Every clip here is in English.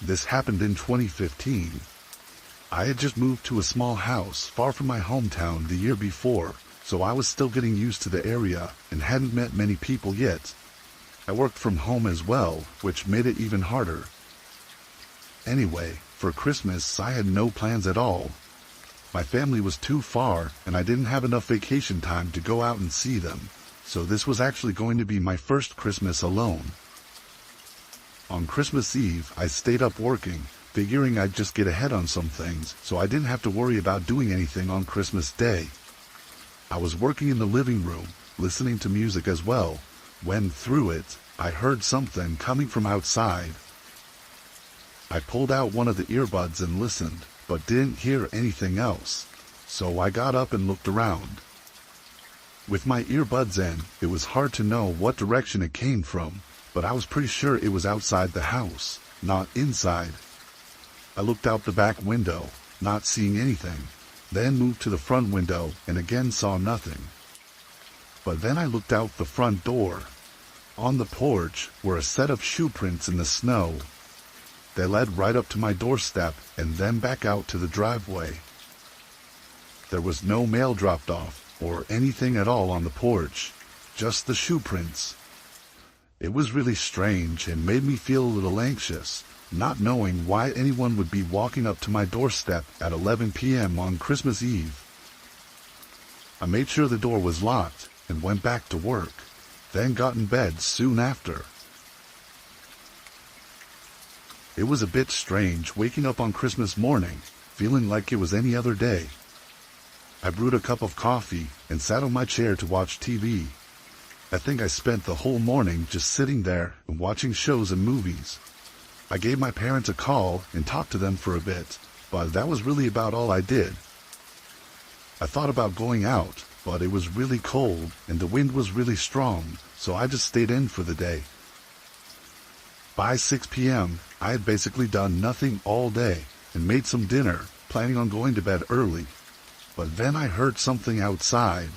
This happened in 2015. I had just moved to a small house far from my hometown the year before, so I was still getting used to the area and hadn't met many people yet. I worked from home as well, which made it even harder. Anyway, for Christmas I had no plans at all. My family was too far and I didn't have enough vacation time to go out and see them, so this was actually going to be my first Christmas alone. On Christmas Eve, I stayed up working, figuring I'd just get ahead on some things so I didn't have to worry about doing anything on Christmas Day. I was working in the living room, listening to music as well, when through it, I heard something coming from outside. I pulled out one of the earbuds and listened, but didn't hear anything else, so I got up and looked around. With my earbuds in, it was hard to know what direction it came from, but I was pretty sure it was outside the house, not inside. I looked out the back window, not seeing anything, then moved to the front window and again saw nothing. But then I looked out the front door. On the porch were a set of shoe prints in the snow. They led right up to my doorstep and then back out to the driveway. There was no mail dropped off or anything at all on the porch, just the shoe prints. It was really strange and made me feel a little anxious, not knowing why anyone would be walking up to my doorstep at 11 p.m. on Christmas Eve. I made sure the door was locked and went back to work, then got in bed soon after. It was a bit strange waking up on Christmas morning, feeling like it was any other day. I brewed a cup of coffee and sat on my chair to watch TV. I think I spent the whole morning just sitting there and watching shows and movies. I gave my parents a call and talked to them for a bit, but that was really about all I did. I thought about going out, but it was really cold and the wind was really strong, so I just stayed in for the day. By 6 p.m., I had basically done nothing all day and made some dinner, planning on going to bed early. But then I heard something outside.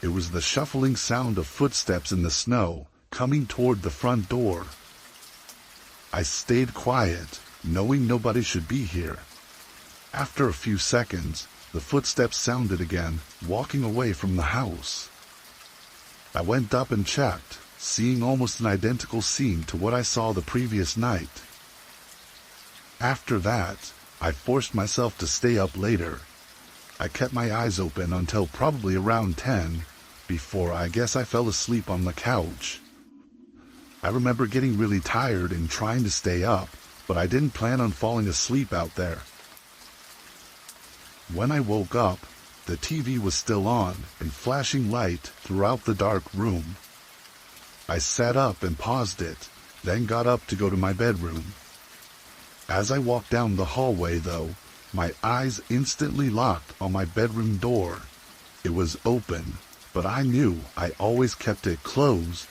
It was the shuffling sound of footsteps in the snow, coming toward the front door. I stayed quiet, knowing nobody should be here. After a few seconds, the footsteps sounded again, walking away from the house. I went up and checked, seeing almost an identical scene to what I saw the previous night. After that, I forced myself to stay up later. I kept my eyes open until probably around 10, before I guess I fell asleep on the couch. I remember getting really tired and trying to stay up, but I didn't plan on falling asleep out there. When I woke up, the TV was still on and flashing light throughout the dark room. I sat up and paused it, then got up to go to my bedroom. As I walked down the hallway, though, my eyes instantly locked on my bedroom door. It was open, but I knew I always kept it closed.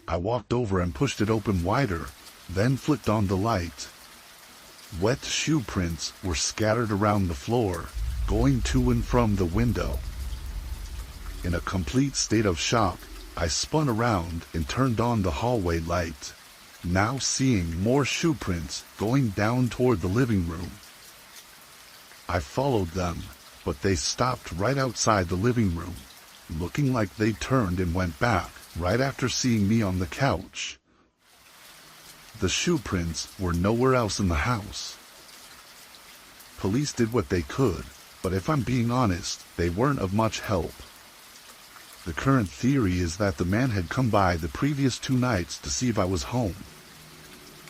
I walked over and pushed it open wider, then flicked on the light. Wet shoe prints were scattered around the floor, going to and from the window. In a complete state of shock, I spun around and turned on the hallway light, now seeing more shoe prints going down toward the living room. I followed them, but they stopped right outside the living room, looking like they turned and went back right after seeing me on the couch. The shoe prints were nowhere else in the house. Police did what they could, but if I'm being honest, they weren't of much help. The current theory is that the man had come by the previous 2 nights to see if I was home.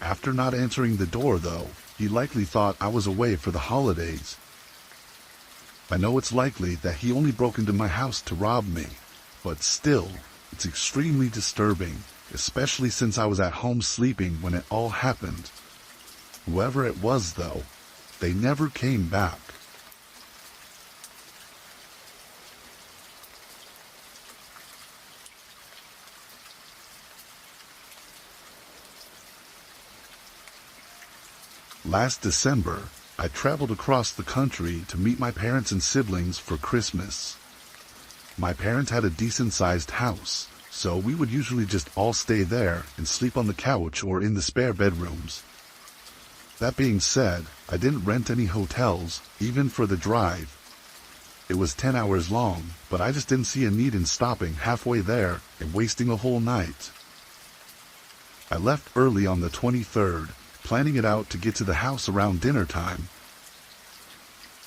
After not answering the door, though, he likely thought I was away for the holidays. I know it's likely that he only broke into my house to rob me, but still, it's extremely disturbing, especially since I was at home sleeping when it all happened. Whoever it was, though, they never came back. Last December, I traveled across the country to meet my parents and siblings for Christmas. My parents had a decent-sized house, so we would usually just all stay there and sleep on the couch or in the spare bedrooms. That being said, I didn't rent any hotels, even for the drive. It was 10 hours long, but I just didn't see a need in stopping halfway there and wasting a whole night. I left early on the 23rd, planning it out to get to the house around dinner time.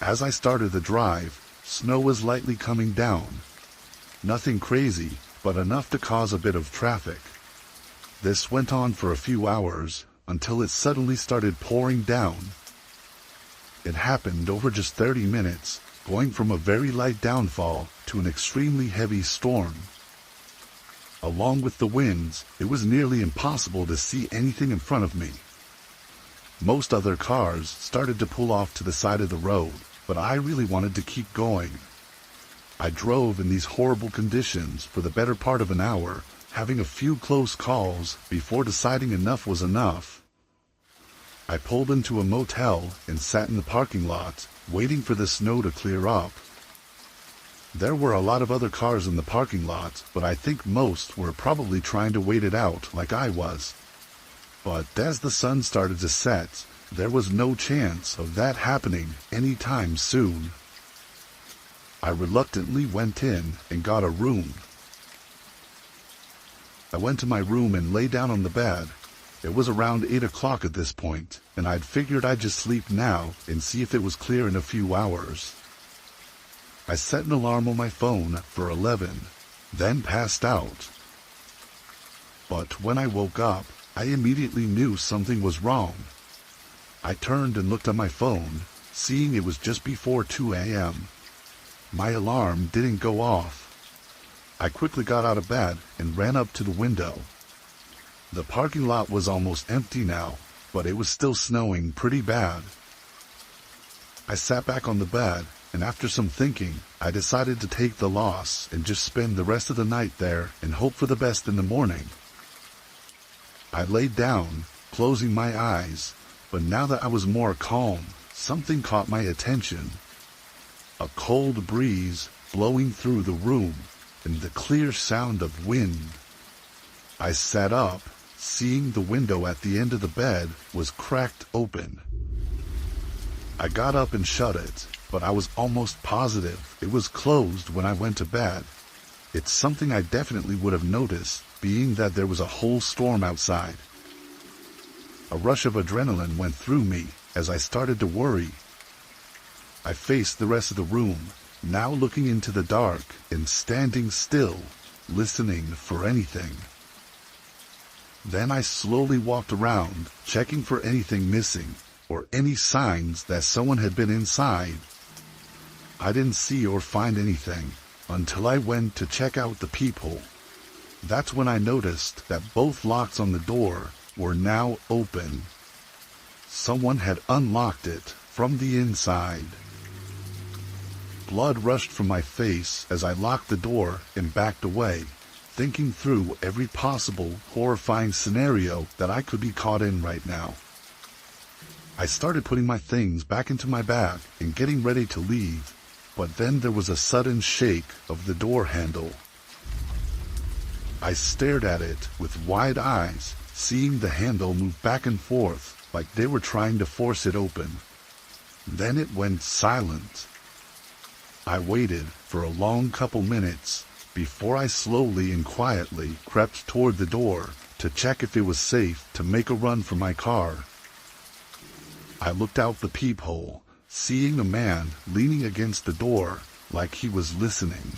As I started the drive, snow was lightly coming down. Nothing crazy, but enough to cause a bit of traffic. This went on for a few hours, until it suddenly started pouring down. It happened over just 30 minutes, going from a very light downfall to an extremely heavy storm. Along with the winds, it was nearly impossible to see anything in front of me. Most other cars started to pull off to the side of the road, but I really wanted to keep going. I drove in these horrible conditions for the better part of an hour, having a few close calls before deciding enough was enough. I pulled into a motel and sat in the parking lot, waiting for the snow to clear up. There were a lot of other cars in the parking lot, but I think most were probably trying to wait it out like I was. But as the sun started to set, there was no chance of that happening anytime soon. I reluctantly went in and got a room. I went to my room and lay down on the bed. It was around 8 o'clock at this point, and I'd figured I'd just sleep now and see if it was clear in a few hours. I set an alarm on my phone for 11, then passed out. But when I woke up, I immediately knew something was wrong. I turned and looked at my phone, seeing it was just before 2 a.m. My alarm didn't go off. I quickly got out of bed and ran up to the window. The parking lot was almost empty now, but it was still snowing pretty bad. I sat back on the bed, and after some thinking, I decided to take the loss and just spend the rest of the night there and hope for the best in the morning. I laid down, closing my eyes, but now that I was more calm, something caught my attention. A cold breeze blowing through the room, and the clear sound of wind. I sat up, seeing the window at the end of the bed was cracked open. I got up and shut it, but I was almost positive it was closed when I went to bed. It's something I definitely would have noticed, being that there was a whole storm outside. A rush of adrenaline went through me as I started to worry. I faced the rest of the room, now looking into the dark and standing still, listening for anything. Then I slowly walked around, checking for anything missing, or any signs that someone had been inside. I didn't see or find anything until I went to check out the peephole. That's when I noticed that both locks on the door were now open. Someone had unlocked it from the inside. Blood rushed from my face as I locked the door and backed away, thinking through every possible horrifying scenario that I could be caught in right now. I started putting my things back into my bag and getting ready to leave, but then there was a sudden shake of the door handle. I stared at it with wide eyes, seeing the handle move back and forth like they were trying to force it open. Then it went silent. I waited for a long couple minutes before I slowly and quietly crept toward the door to check if it was safe to make a run for my car. I looked out the peephole, seeing a man leaning against the door like he was listening.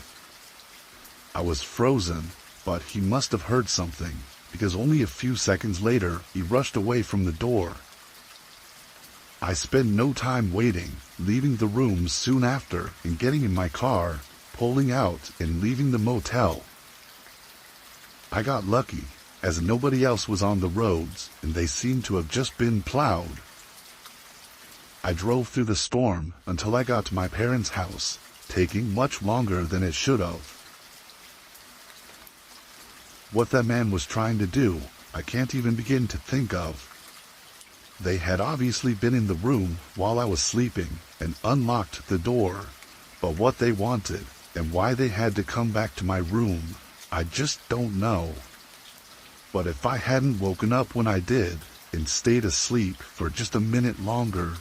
I was frozen, but he must have heard something, because only a few seconds later he rushed away from the door. I spent no time waiting, leaving the room soon after and getting in my car, pulling out and leaving the motel. I got lucky, as nobody else was on the roads and they seemed to have just been plowed. I drove through the storm until I got to my parents' house, taking much longer than it should have. What that man was trying to do, I can't even begin to think of. They had obviously been in the room while I was sleeping and unlocked the door, but what they wanted and why they had to come back to my room, I just don't know. But if I hadn't woken up when I did, and stayed asleep for just a minute longer,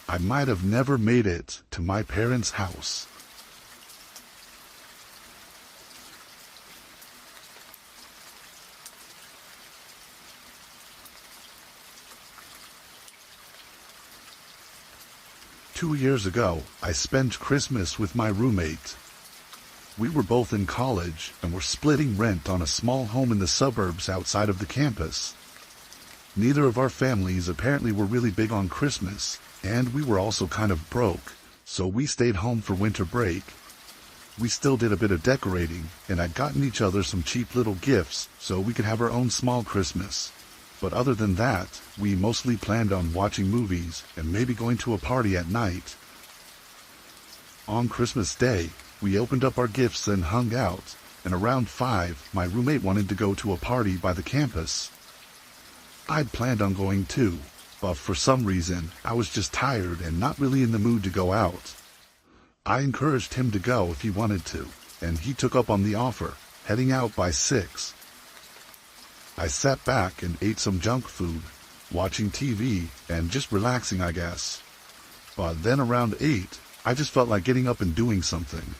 I might have never made it to my parents' house. Two years ago, I spent Christmas with my roommate. We were both in college and were splitting rent on a small home in the suburbs outside of the campus. Neither of our families apparently were really big on Christmas, and we were also kind of broke, so we stayed home for winter break. We still did a bit of decorating, and I'd gotten each other some cheap little gifts so we could have our own small Christmas. But other than that, we mostly planned on watching movies and maybe going to a party at night. On Christmas Day, we opened up our gifts and hung out, and around 5, my roommate wanted to go to a party by the campus. I'd planned on going too, but for some reason, I was just tired and not really in the mood to go out. I encouraged him to go if he wanted to, and he took up on the offer, heading out by 6. I sat back and ate some junk food, watching TV and just relaxing, I guess. But then around 8, I just felt like getting up and doing something.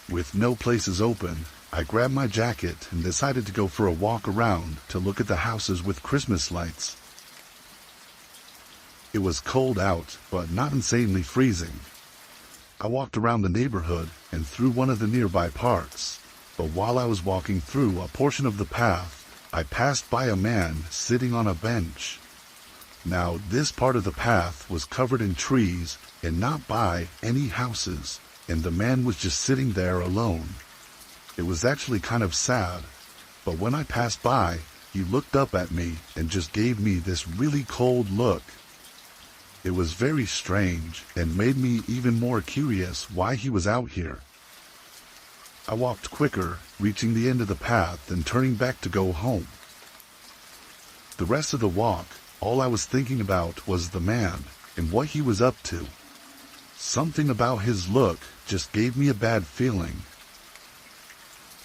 With no places open, I grabbed my jacket and decided to go for a walk around to look at the houses with Christmas lights. It was cold out, but not insanely freezing. I walked around the neighborhood and through one of the nearby parks, but while I was walking through a portion of the path, I passed by a man sitting on a bench. Now, this part of the path was covered in trees and not by any houses, and the man was just sitting there alone. It was actually kind of sad, but when I passed by, he looked up at me and just gave me this really cold look. It was very strange and made me even more curious why he was out here. I walked quicker, reaching the end of the path and turning back to go home. The rest of the walk, all I was thinking about was the man and what he was up to. Something about his look just gave me a bad feeling.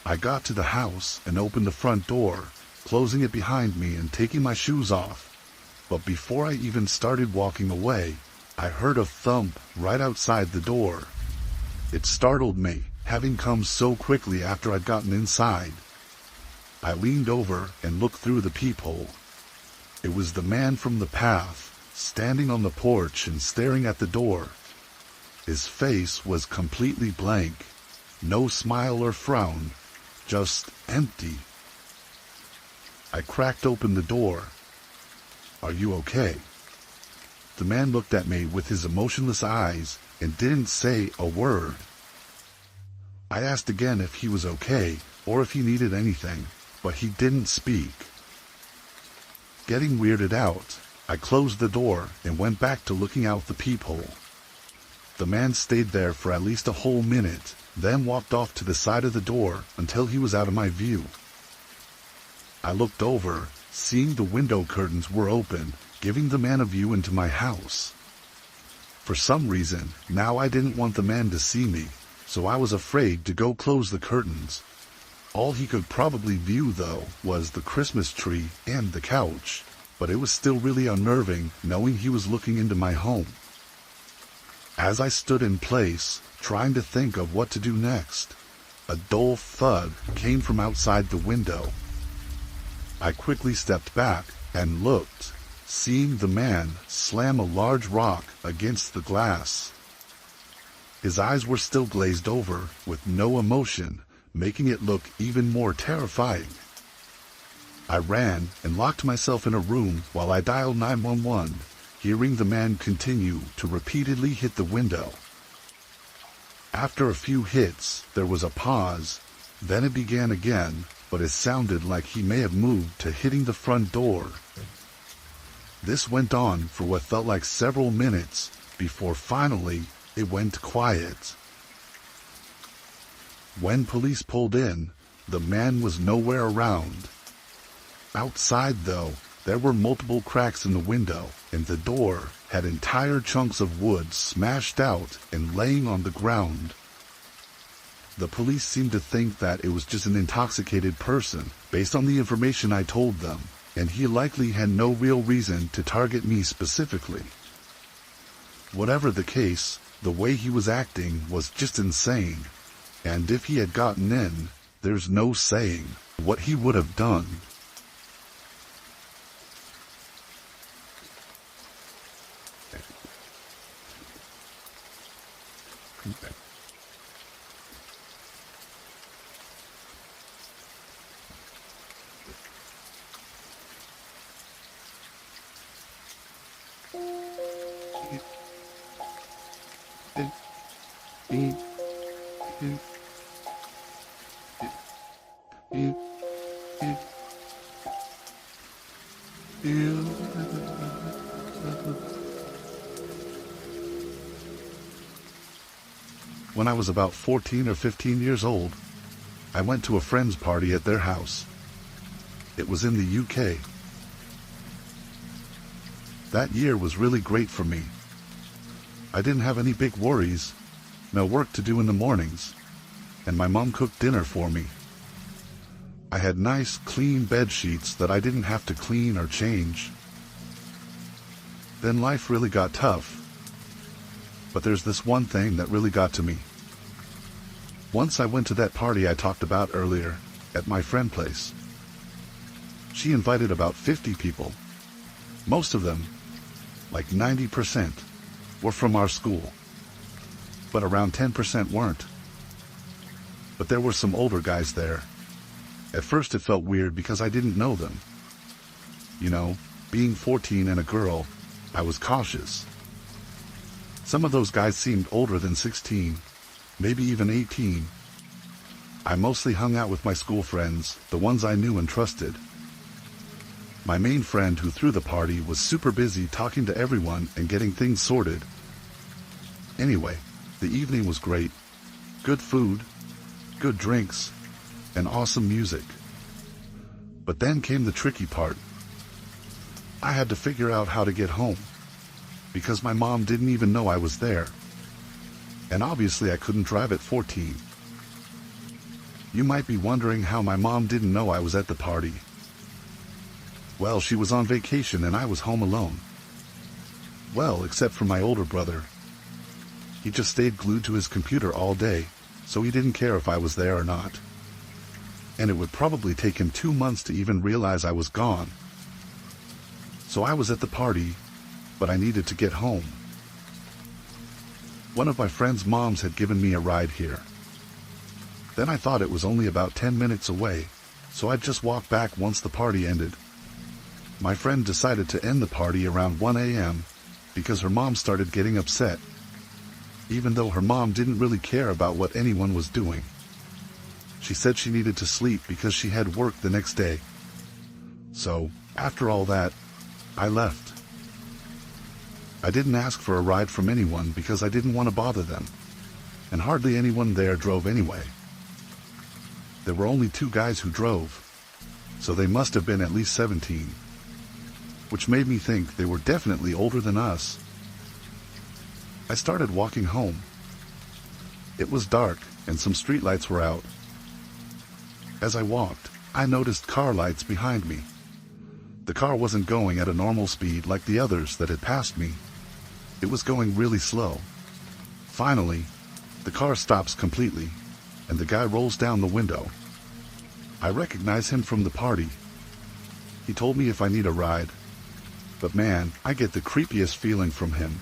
I got to the house and opened the front door, closing it behind me and taking my shoes off. But before I even started walking away, I heard a thump right outside the door. It startled me, having come so quickly after I'd gotten inside. I leaned over and looked through the peephole. It was the man from the path, standing on the porch and staring at the door. His face was completely blank, no smile or frown, just empty. I cracked open the door. "Are you okay?" The man looked at me with his emotionless eyes and didn't say a word. I asked again if he was okay or if he needed anything, but he didn't speak. Getting weirded out, I closed the door and went back to looking out the peephole. The man stayed there for at least a whole minute, then walked off to the side of the door until he was out of my view. I looked over, seeing the window curtains were open, giving the man a view into my house. For some reason, now I didn't want the man to see me, so I was afraid to go close the curtains. All he could probably view, though, was the Christmas tree and the couch, but it was still really unnerving knowing he was looking into my home. As I stood in place, trying to think of what to do next, a dull thud came from outside the window. I quickly stepped back and looked, seeing the man slam a large rock against the glass. His eyes were still glazed over, with no emotion, making it look even more terrifying. I ran and locked myself in a room while I dialed 911, hearing the man continue to repeatedly hit the window. After a few hits, there was a pause, then it began again, but it sounded like he may have moved to hitting the front door. This went on for what felt like several minutes, before finally it went quiet. When police pulled in, the man was nowhere around. Outside, though, there were multiple cracks in the window, and the door had entire chunks of wood smashed out and laying on the ground. The police seemed to think that it was just an intoxicated person, based on the information I told them, and he likely had no real reason to target me specifically. Whatever the case, the way he was acting was just insane, and if he had gotten in, there's no saying what he would have done. When I was about 14 or 15 years old, I went to a friend's party at their house. It was in the UK. That year was really great for me. I didn't have any big worries, no work to do in the mornings, and my mom cooked dinner for me. I had nice, clean bed sheets that I didn't have to clean or change. Then life really got tough. But there's this one thing that really got to me. Once I went to that party I talked about earlier, at my friend's place. She invited about 50 people. Most of them, like 90%, were from our school. But around 10% weren't. But there were some older guys there. At first it felt weird because I didn't know them. You know, being 14 and a girl, I was cautious. Some of those guys seemed older than 16, maybe even 18. I mostly hung out with my school friends, the ones I knew and trusted. My main friend who threw the party was super busy talking to everyone and getting things sorted. Anyway, the evening was great. Good food, good drinks, and awesome music. But then came the tricky part. I had to figure out how to get home, because my mom didn't even know I was there. And obviously I couldn't drive at 14. You might be wondering how my mom didn't know I was at the party. Well, she was on vacation and I was home alone. Well, except for my older brother. He just stayed glued to his computer all day, so he didn't care if I was there or not. And it would probably take him 2 months to even realize I was gone. So I was at the party, but I needed to get home. One of my friend's moms had given me a ride here. Then I thought it was only about 10 minutes away, so I'd just walk back once the party ended. My friend decided to end the party around 1 a.m. because her mom started getting upset, even though her mom didn't really care about what anyone was doing. She said she needed to sleep because she had work the next day. So, after all that, I left. I didn't ask for a ride from anyone because I didn't want to bother them, and hardly anyone there drove anyway. There were only 2 guys who drove, so they must have been at least 17, which made me think they were definitely older than us. I started walking home. It was dark and some streetlights were out. As I walked, I noticed car lights behind me. The car wasn't going at a normal speed like the others that had passed me. It was going really slow. Finally, the car stops completely, and the guy rolls down the window. I recognize him from the party. He told me if I need a ride, but man, I get the creepiest feeling from him.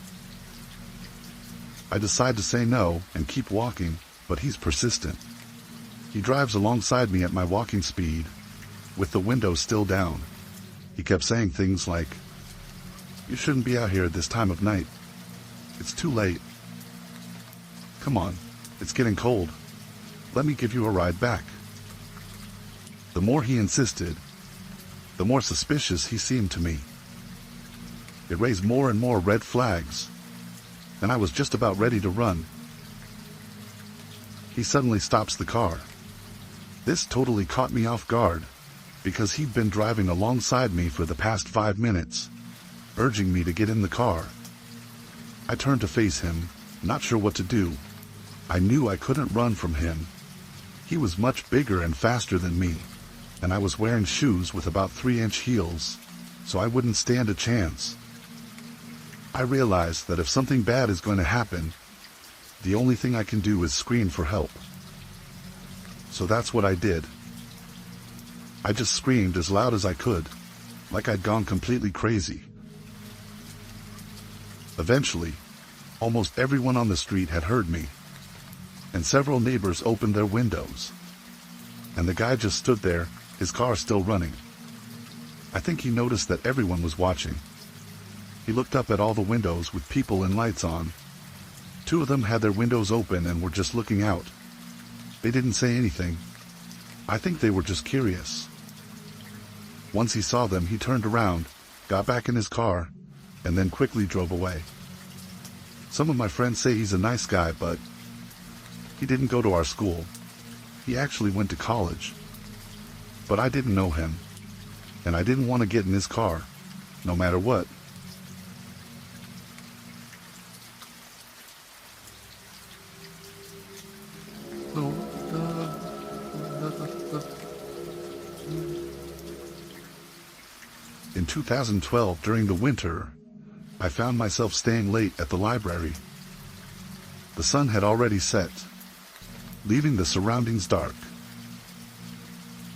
I decide to say no and keep walking, but he's persistent. He drives alongside me at my walking speed, with the window still down. He kept saying things like, "You shouldn't be out here at this time of night. It's too late. Come on, it's getting cold. Let me give you a ride back." The more he insisted, the more suspicious he seemed to me. It raised more and more red flags, and I was just about ready to run. He suddenly stops the car. This totally caught me off guard, because he'd been driving alongside me for the past 5 minutes, urging me to get in the car. I turned to face him, not sure what to do. I knew I couldn't run from him, He was much bigger and faster than me, and I was wearing shoes with about 3-inch heels, so I wouldn't stand a chance. I realized that if something bad is going to happen, the only thing I can do is scream for help. So that's what I did. I just screamed as loud as I could, like I'd gone completely crazy. Eventually, almost everyone on the street had heard me, and several neighbors opened their windows. And the guy just stood there, his car still running. I think he noticed that everyone was watching. He looked up at all the windows with people and lights on. 2 of them had their windows open and were just looking out. They didn't say anything. I think they were just curious. Once he saw them, he turned around, got back in his car, and then quickly drove away. Some of my friends say he's a nice guy, but he didn't go to our school. He actually went to college. But I didn't know him, and I didn't want to get in his car, no matter what. In 2012, during the winter, I found myself staying late at the library. The sun had already set, leaving the surroundings dark.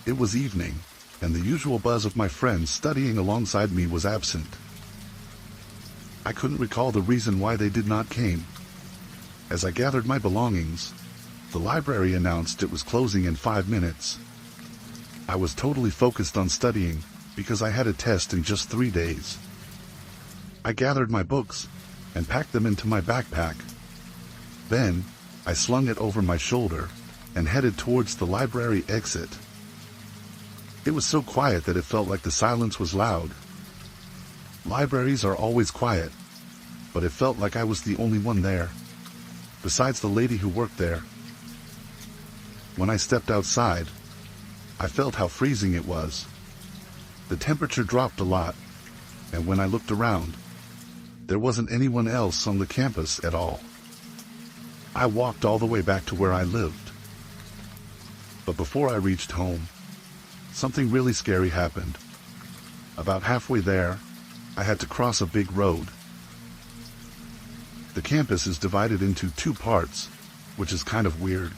It was evening, and the usual buzz of my friends studying alongside me was absent. I couldn't recall the reason why they did not came. As I gathered my belongings, the library announced it was closing in 5 minutes. I was totally focused on studying, because I had a test in just 3 days. I gathered my books and packed them into my backpack. Then, I slung it over my shoulder and headed towards the library exit. It was so quiet that it felt like the silence was loud. Libraries are always quiet, but it felt like I was the only one there, besides the lady who worked there. When I stepped outside, I felt how freezing it was. The temperature dropped a lot, and when I looked around, there wasn't anyone else on the campus at all. I walked all the way back to where I lived. But before I reached home, something really scary happened. About halfway there, I had to cross a big road. The campus is divided into 2 parts, which is kind of weird.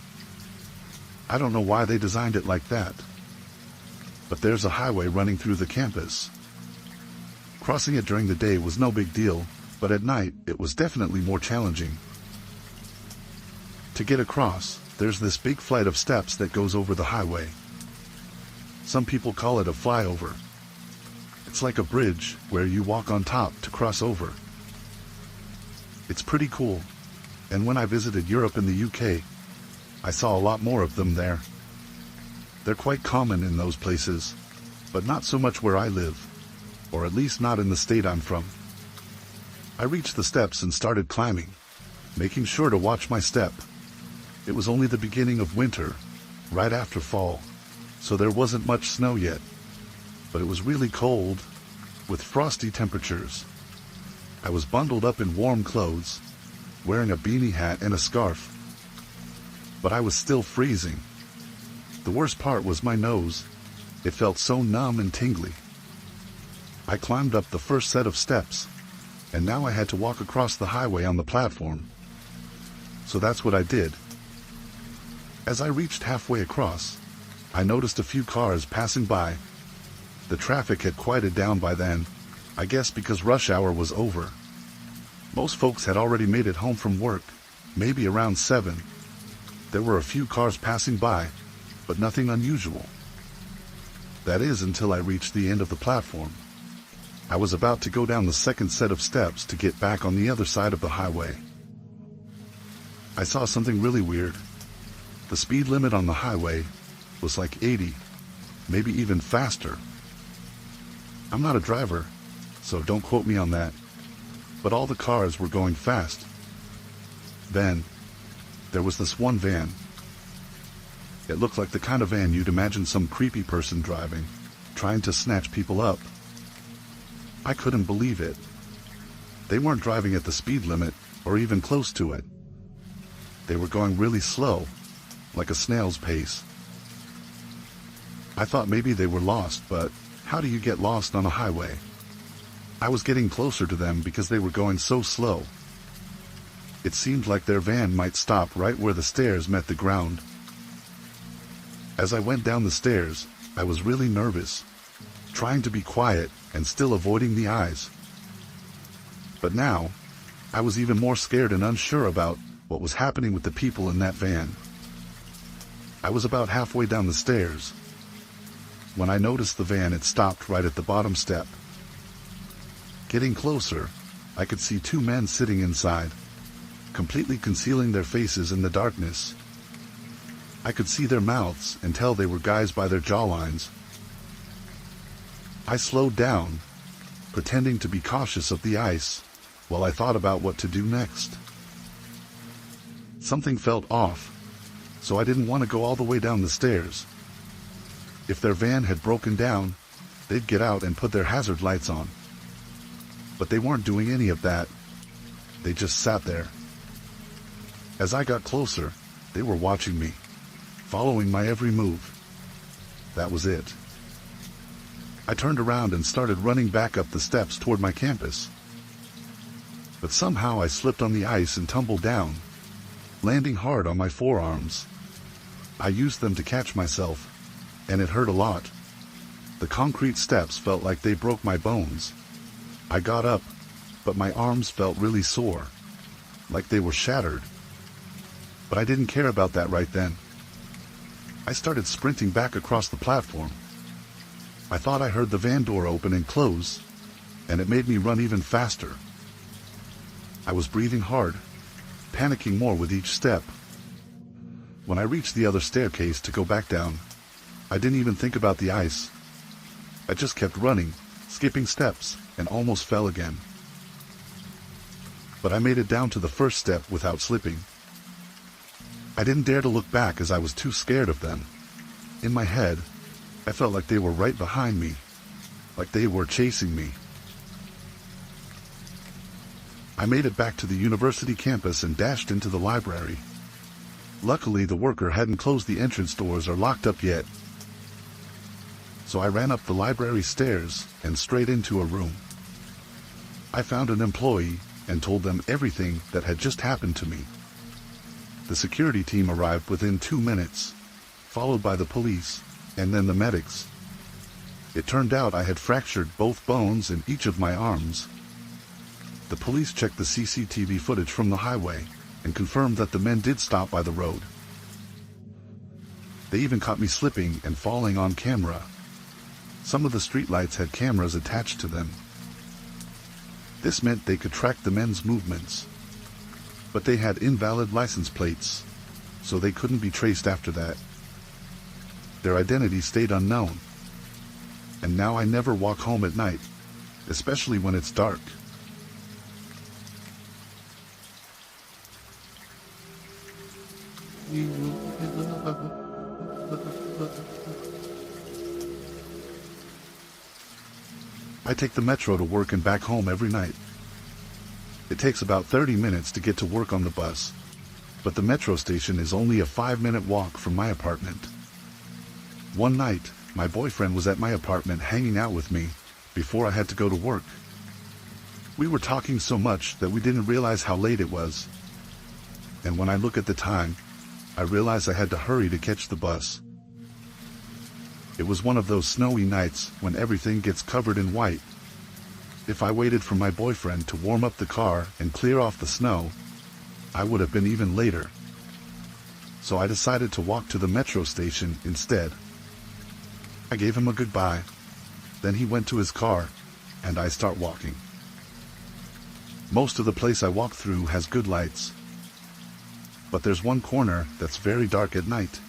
I don't know why they designed it like that. But there's a highway running through the campus. Crossing it during the day was no big deal, but at night it was definitely more challenging. To get across, there's this big flight of steps that goes over the highway. Some people call it a flyover. It's like a bridge where you walk on top to cross over. It's pretty cool, and when I visited Europe and the UK, I saw a lot more of them there. They're quite common in those places, but not so much where I live, or at least not in the state I'm from. I reached the steps and started climbing, making sure to watch my step. It was only the beginning of winter, right after fall, so there wasn't much snow yet, but it was really cold, with frosty temperatures. I was bundled up in warm clothes, wearing a beanie hat and a scarf, but I was still freezing. The worst part was my nose. It felt so numb and tingly. I climbed up the first set of steps, and now I had to walk across the highway on the platform. So that's what I did. As I reached halfway across, I noticed a few cars passing by. The traffic had quieted down by then, I guess because rush hour was over. Most folks had already made it home from work, maybe around 7. There were a few cars passing by, but nothing unusual. That is until I reached the end of the platform. I was about to go down the second set of steps to get back on the other side of the highway. I saw something really weird. The speed limit on the highway was like 80, maybe even faster. I'm not a driver, so don't quote me on that, but all the cars were going fast. Then, there was this one van. It looked like the kind of van you'd imagine some creepy person driving, trying to snatch people up. I couldn't believe it. They weren't driving at the speed limit, or even close to it. They were going really slow, like a snail's pace. I thought maybe they were lost, but how do you get lost on a highway? I was getting closer to them because they were going so slow. It seemed like their van might stop right where the stairs met the ground. As I went down the stairs, I was really nervous, trying to be quiet and still avoiding the eyes. But now, I was even more scared and unsure about what was happening with the people in that van. I was about halfway down the stairs when I noticed the van had stopped right at the bottom step. Getting closer, I could see two men sitting inside, completely concealing their faces in the darkness. I could see their mouths and tell they were guys by their jawlines. I slowed down, pretending to be cautious of the ice, while I thought about what to do next. Something felt off, so I didn't want to go all the way down the stairs. If their van had broken down, they'd get out and put their hazard lights on. But they weren't doing any of that. They just sat there. As I got closer, they were watching me, following my every move. That was it. I turned around and started running back up the steps toward my campus. But somehow I slipped on the ice and tumbled down, landing hard on my forearms. I used them to catch myself, and it hurt a lot. The concrete steps felt like they broke my bones. I got up, but my arms felt really sore, like they were shattered. But I didn't care about that right then. I started sprinting back across the platform. I thought I heard the van door open and close, and it made me run even faster. I was breathing hard, panicking more with each step. When I reached the other staircase to go back down, I didn't even think about the ice. I just kept running, skipping steps, and almost fell again. But I made it down to the first step without slipping. I didn't dare to look back as I was too scared of them. In my head, I felt like they were right behind me, like they were chasing me. I made it back to the university campus and dashed into the library. Luckily, the worker hadn't closed the entrance doors or locked up yet. So I ran up the library stairs and straight into a room. I found an employee and told them everything that had just happened to me. The security team arrived within 2 minutes, followed by the police, and then the medics. It turned out I had fractured both bones in each of my arms. The police checked the CCTV footage from the highway and confirmed that the men did stop by the road. They even caught me slipping and falling on camera. Some of the streetlights had cameras attached to them. This meant they could track the men's movements. But they had invalid license plates, so they couldn't be traced after that. Their identity stayed unknown. And now I never walk home at night, especially when it's dark. I take the metro to work and back home every night. It takes about 30 minutes to get to work on the bus, but the metro station is only a 5-minute walk from my apartment. One night, my boyfriend was at my apartment hanging out with me before I had to go to work. We were talking so much that we didn't realize how late it was. And when I look at the time, I realize I had to hurry to catch the bus. It was one of those snowy nights when everything gets covered in white. If I waited for my boyfriend to warm up the car and clear off the snow, I would have been even later. So I decided to walk to the metro station instead. I gave him a goodbye. Then he went to his car, and I start walking. Most of the place I walk through has good lights. But there's one corner that's very dark at night.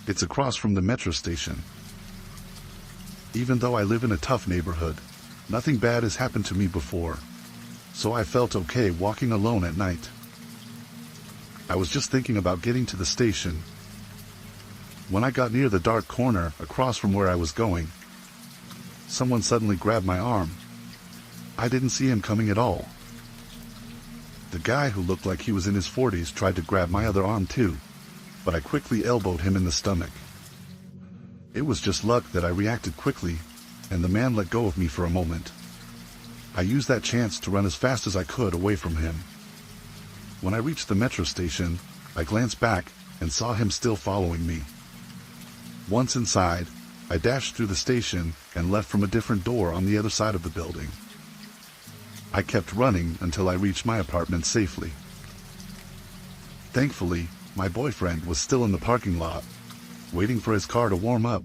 It's across from the metro station. Even though I live in a tough neighborhood, nothing bad has happened to me before, so I felt okay walking alone at night. I was just thinking about getting to the station. When I got near the dark corner across from where I was going, someone suddenly grabbed my arm. I didn't see him coming at all. The guy who looked like he was in his 40s tried to grab my other arm too, but I quickly elbowed him in the stomach. It was just luck that I reacted quickly, and the man let go of me for a moment. I used that chance to run as fast as I could away from him. When I reached the metro station, I glanced back and saw him still following me. Once inside, I dashed through the station and left from a different door on the other side of the building. I kept running until I reached my apartment safely. Thankfully, my boyfriend was still in the parking lot, waiting for his car to warm up.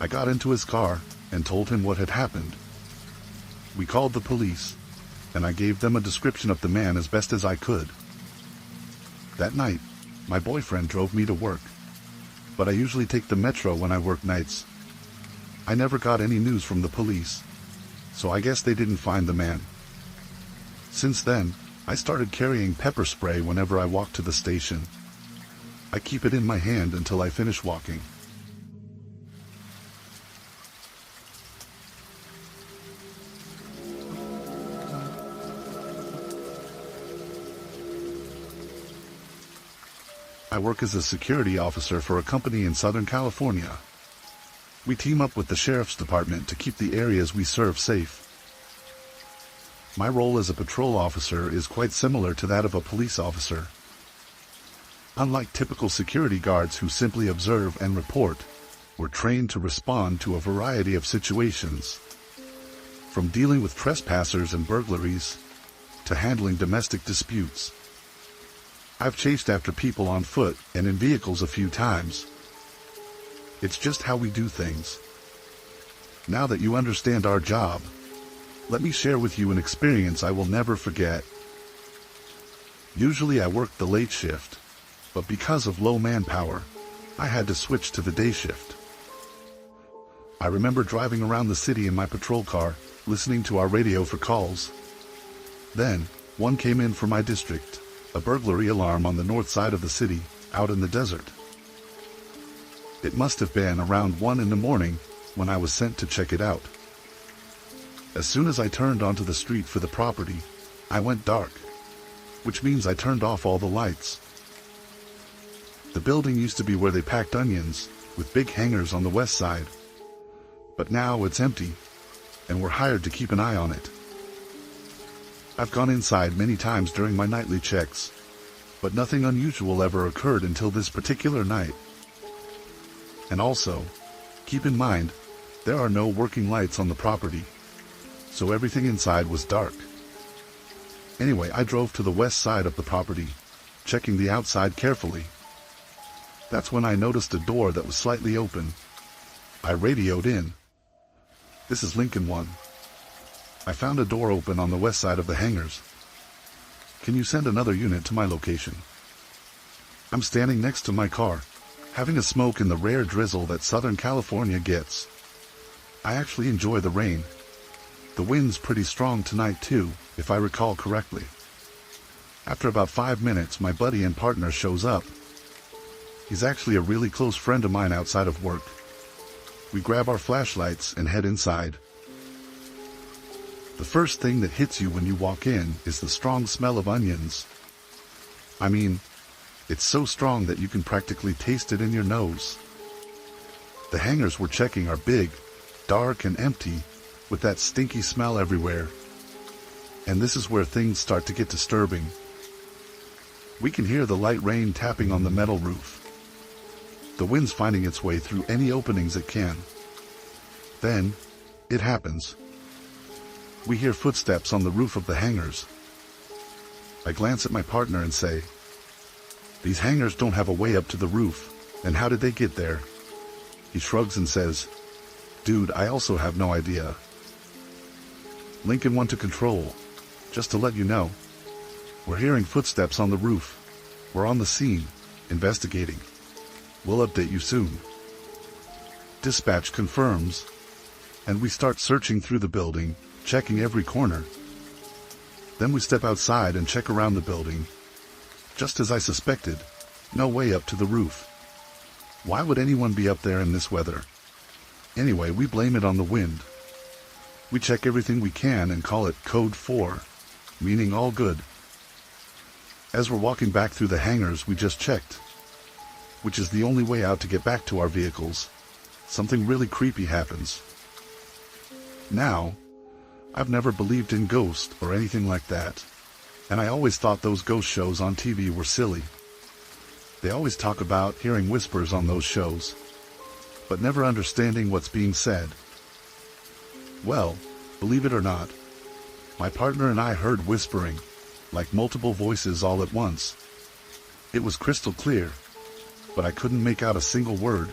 I got into his car and told him what had happened. We called the police, and I gave them a description of the man as best as I could. That night, my boyfriend drove me to work, but I usually take the metro when I work nights. I never got any news from the police, so I guess they didn't find the man. Since then, I started carrying pepper spray whenever I walk to the station. I keep it in my hand until I finish walking. I work as a security officer for a company in Southern California. We team up with the sheriff's department to keep the areas we serve safe. My role as a patrol officer is quite similar to that of a police officer. Unlike typical security guards who simply observe and report, we're trained to respond to a variety of situations. From dealing with trespassers and burglaries, to handling domestic disputes. I've chased after people on foot and in vehicles a few times. It's just how we do things. Now that you understand our job, let me share with you an experience I will never forget. Usually I work the late shift, but because of low manpower, I had to switch to the day shift. I remember driving around the city in my patrol car, listening to our radio for calls. Then, one came in from my district, a burglary alarm on the north side of the city, out in the desert. It must have been around 1 in the morning when I was sent to check it out. As soon as I turned onto the street for the property, I went dark, which means I turned off all the lights. The building used to be where they packed onions, with big hangars on the west side. But now it's empty, and we're hired to keep an eye on it. I've gone inside many times during my nightly checks, but nothing unusual ever occurred until this particular night. And also, keep in mind, there are no working lights on the property, so everything inside was dark. Anyway, I drove to the west side of the property, checking the outside carefully. That's when I noticed a door that was slightly open. I radioed in. "This is Lincoln 1. I found a door open on the west side of the hangars. Can you send another unit to my location? I'm standing next to my car, having a smoke in the rare drizzle that Southern California gets. I actually enjoy the rain. The wind's pretty strong tonight too, if I recall correctly." After about 5 minutes, my buddy and partner shows up. He's actually a really close friend of mine outside of work. We grab our flashlights and head inside. The first thing that hits you when you walk in is the strong smell of onions. I mean, it's so strong that you can practically taste it in your nose. The hangars we're checking are big, dark and empty, with that stinky smell everywhere. And this is where things start to get disturbing. We can hear the light rain tapping on the metal roof. The wind's finding its way through any openings it can. Then, it happens. We hear footsteps on the roof of the hangars. I glance at my partner and say, "These hangars don't have a way up to the roof, and how did they get there?" He shrugs and says, "Dude, I also have no idea." Lincoln 1 to control. Just to let you know, we're hearing footsteps on the roof. We're on the scene, investigating. We'll update you soon. Dispatch confirms, and we start searching through the building, checking every corner. Then we step outside and check around the building. Just as I suspected, no way up to the roof. Why would anyone be up there in this weather? Anyway, we blame it on the wind. We check everything we can and call it Code 4, meaning all good. As we're walking back through the hangars we just checked, which is the only way out to get back to our vehicles, something really creepy happens. Now, I've never believed in ghosts or anything like that, and I always thought those ghost shows on TV were silly. They always talk about hearing whispers on those shows, but never understanding what's being said. Well, believe it or not, my partner and I heard whispering, like multiple voices all at once. It was crystal clear, but I couldn't make out a single word.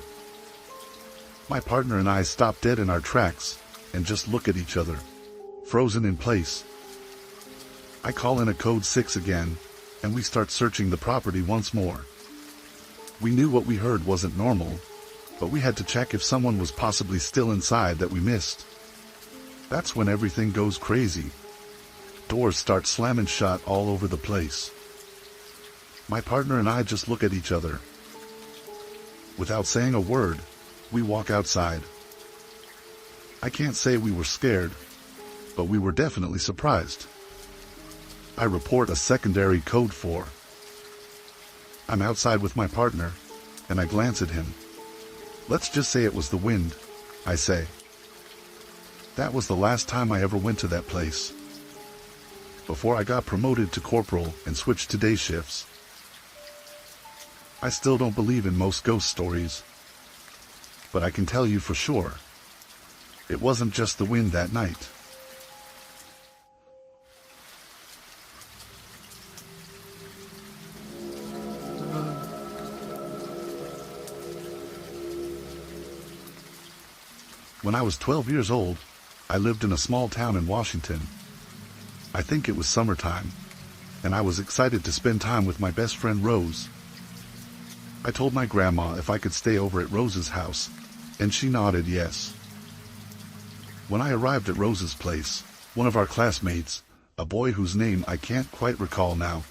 My partner and I stopped dead in our tracks and just look at each other, frozen in place. I call in a code 6 again, and we start searching the property once more. We knew what we heard wasn't normal, but we had to check if someone was possibly still inside that we missed. That's when everything goes crazy. Doors start slamming shut all over the place. My partner and I just look at each other. Without saying a word, we walk outside. I can't say we were scared, but we were definitely surprised. I report a secondary code 4. I'm outside with my partner, and I glance at him. Let's just say it was the wind, I say. That was the last time I ever went to that place, before I got promoted to corporal and switched to day shifts. I still don't believe in most ghost stories, but I can tell you for sure, it wasn't just the wind that night. When I was 12 years old, I lived in a small town in Washington. I think it was summertime, and I was excited to spend time with my best friend Rose. I told my grandma if I could stay over at Rose's house, and she nodded yes. When I arrived at Rose's place, one of our classmates, a boy whose name I can't quite recall now,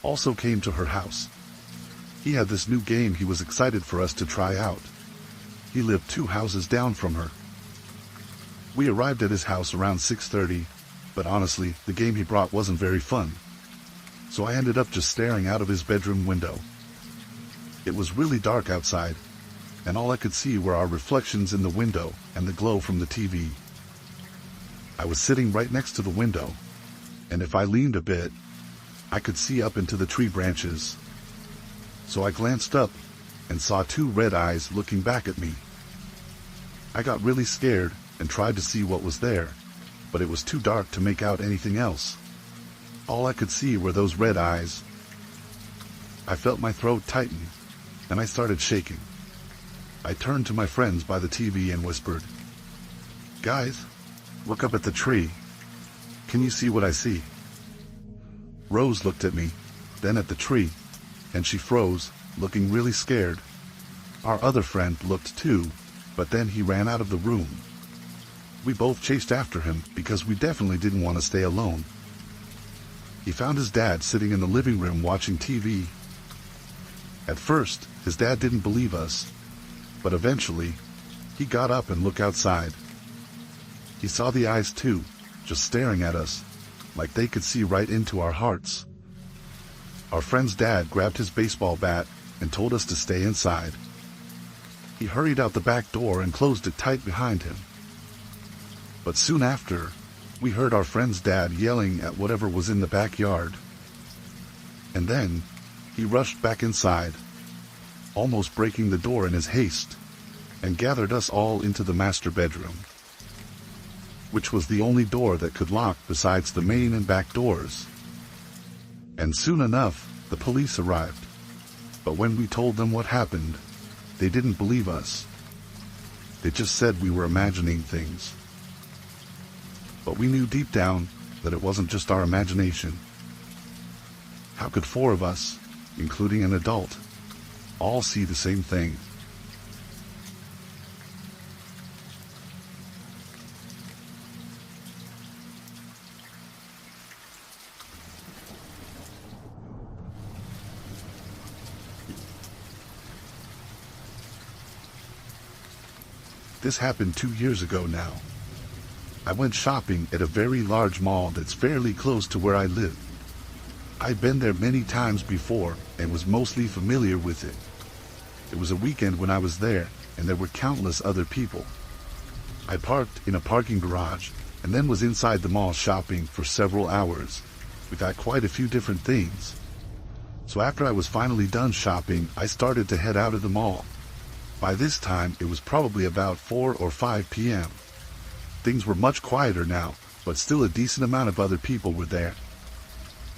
also came to her house. He had this new game he was excited for us to try out. He lived 2 houses down from her. We arrived at his house around 6:30, but honestly, the game he brought wasn't very fun. So I ended up just staring out of his bedroom window. It was really dark outside, and all I could see were our reflections in the window and the glow from the TV. I was sitting right next to the window, and if I leaned a bit, I could see up into the tree branches. So I glanced up and saw 2 red eyes looking back at me. I got really scared and tried to see what was there, but it was too dark to make out anything else. All I could see were those red eyes. I felt my throat tighten, and I started shaking. I turned to my friends by the TV and whispered, "Guys, look up at the tree. Can you see what I see?" Rose looked at me, then at the tree, and she froze, looking really scared. Our other friend looked too, but then he ran out of the room. We both chased after him because we definitely didn't want to stay alone. He found his dad sitting in the living room watching TV. At first, his dad didn't believe us, but eventually, he got up and looked outside. He saw the eyes too, just staring at us, like they could see right into our hearts. Our friend's dad grabbed his baseball bat and told us to stay inside. He hurried out the back door and closed it tight behind him. But soon after, we heard our friend's dad yelling at whatever was in the backyard. And then, he rushed back inside, almost breaking the door in his haste, and gathered us all into the master bedroom, which was the only door that could lock besides the main and back doors. And soon enough, the police arrived. But when we told them what happened, they didn't believe us. They just said we were imagining things. But we knew deep down that it wasn't just our imagination. How could 4 of us, including an adult, all see the same thing? This happened 2 years ago now. I went shopping at a very large mall that's fairly close to where I live. I'd been there many times before and was mostly familiar with it. It was a weekend when I was there, and there were countless other people. I parked in a parking garage and then was inside the mall shopping for several hours. We got quite a few different things. So after I was finally done shopping, I started to head out of the mall. By this time, it was probably about 4 or 5 p.m. Things were much quieter now, but still a decent amount of other people were there.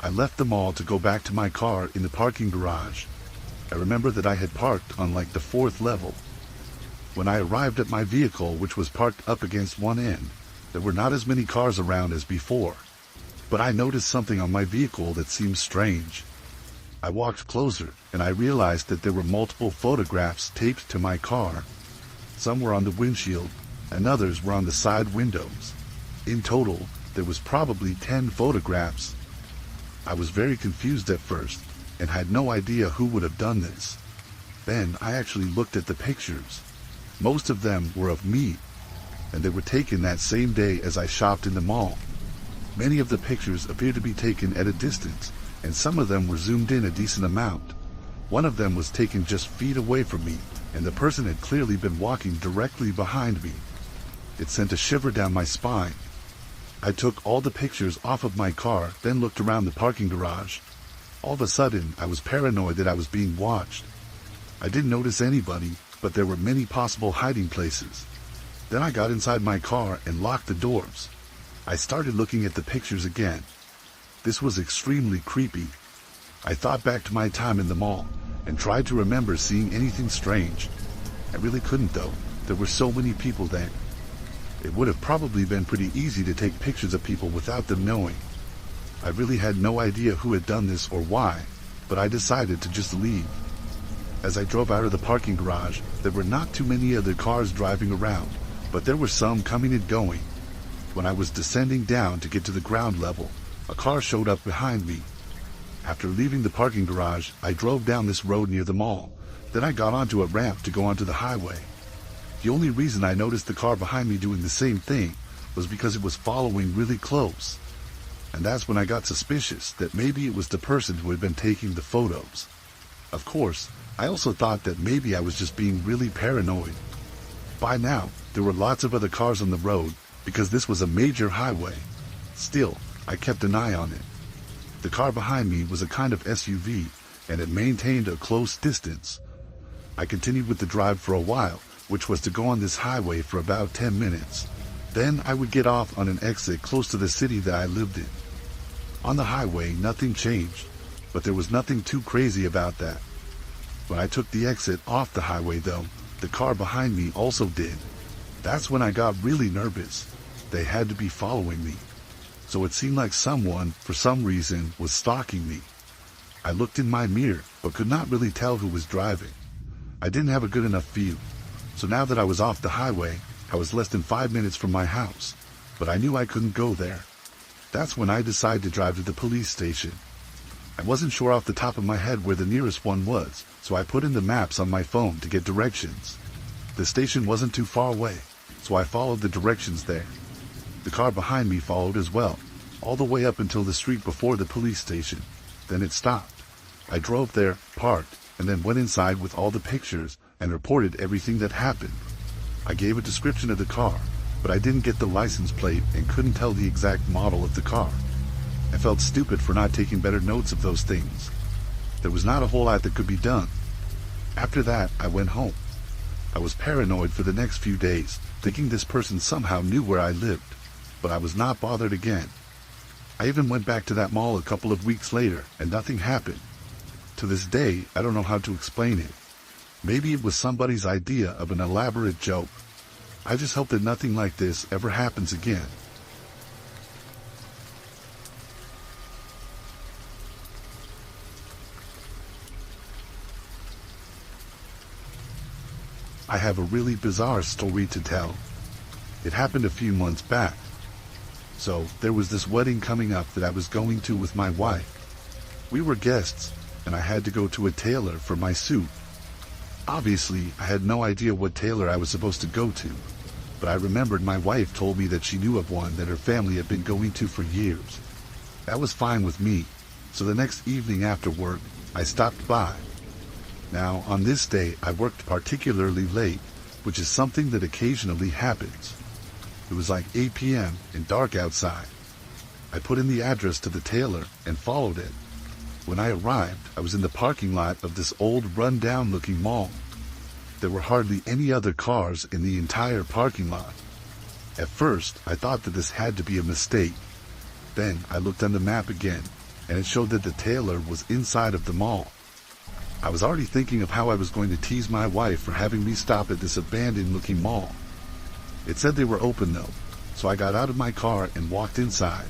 I left the mall to go back to my car in the parking garage. I remember that I had parked on like the 4th level. When I arrived at my vehicle, which was parked up against one end, there were not as many cars around as before. But I noticed something on my vehicle that seemed strange. I walked closer and I realized that there were multiple photographs taped to my car. Some were on the windshield and others were on the side windows. In total, there was probably 10 photographs. I was very confused at first and had no idea who would have done this. Then I actually looked at the pictures. Most of them were of me, and they were taken that same day as I shopped in the mall. Many of the pictures appeared to be taken at a distance, and some of them were zoomed in a decent amount. One of them was taken just feet away from me, and the person had clearly been walking directly behind me. It sent a shiver down my spine. I took all the pictures off of my car, then looked around the parking garage. All of a sudden, I was paranoid that I was being watched. I didn't notice anybody, but there were many possible hiding places. Then I got inside my car and locked the doors. I started looking at the pictures again. This was extremely creepy. I thought back to my time in the mall and tried to remember seeing anything strange. I really couldn't though. There were so many people there. It would have probably been pretty easy to take pictures of people without them knowing. I really had no idea who had done this or why, but I decided to just leave. As I drove out of the parking garage, there were not too many other cars driving around, but there were some coming and going. When I was descending down to get to the ground level, a car showed up behind me. After leaving the parking garage, I drove down this road near the mall. Then I got onto a ramp to go onto the highway. The only reason I noticed the car behind me doing the same thing was because it was following really close. And that's when I got suspicious that maybe it was the person who had been taking the photos. Of course, I also thought that maybe I was just being really paranoid. By now, there were lots of other cars on the road because this was a major highway. Still, I kept an eye on it. The car behind me was a kind of SUV and it maintained a close distance. I continued with the drive for a while, which was to go on this highway for about 10 minutes. Then I would get off on an exit close to the city that I lived in. On the highway, nothing changed, but there was nothing too crazy about that. When I took the exit off the highway though, the car behind me also did. That's when I got really nervous. They had to be following me. So it seemed like someone, for some reason, was stalking me. I looked in my mirror, but could not really tell who was driving. I didn't have a good enough view. So now that I was off the highway, I was less than 5 minutes from my house, but I knew I couldn't go there. That's when I decided to drive to the police station. I wasn't sure off the top of my head where the nearest one was, so I put in the maps on my phone to get directions. The station wasn't too far away, so I followed the directions there. The car behind me followed as well, all the way up until the street before the police station. Then it stopped. I drove there, parked, and then went inside with all the pictures and reported everything that happened. I gave a description of the car, but I didn't get the license plate and couldn't tell the exact model of the car. I felt stupid for not taking better notes of those things. There was not a whole lot that could be done. After that, I went home. I was paranoid for the next few days, thinking this person somehow knew where I lived, but I was not bothered again. I even went back to that mall a couple of weeks later, and nothing happened. To this day, I don't know how to explain it. Maybe it was somebody's idea of an elaborate joke. I just hope that nothing like this ever happens again. I have a really bizarre story to tell. It happened a few months back. So, there was this wedding coming up that I was going to with my wife. We were guests, and I had to go to a tailor for my suit. Obviously, I had no idea what tailor I was supposed to go to, but I remembered my wife told me that she knew of one that her family had been going to for years. That was fine with me. So the next evening after work, I stopped by. Now, on this day, I worked particularly late, which is something that occasionally happens. It was like 8 p.m. and dark outside. I put in the address to the tailor and followed it. When I arrived, I was in the parking lot of this old run-down looking mall. There were hardly any other cars in the entire parking lot. At first, I thought that this had to be a mistake. Then I looked on the map again, and it showed that the tailor was inside of the mall. I was already thinking of how I was going to tease my wife for having me stop at this abandoned-looking mall. It said they were open though, so I got out of my car and walked inside.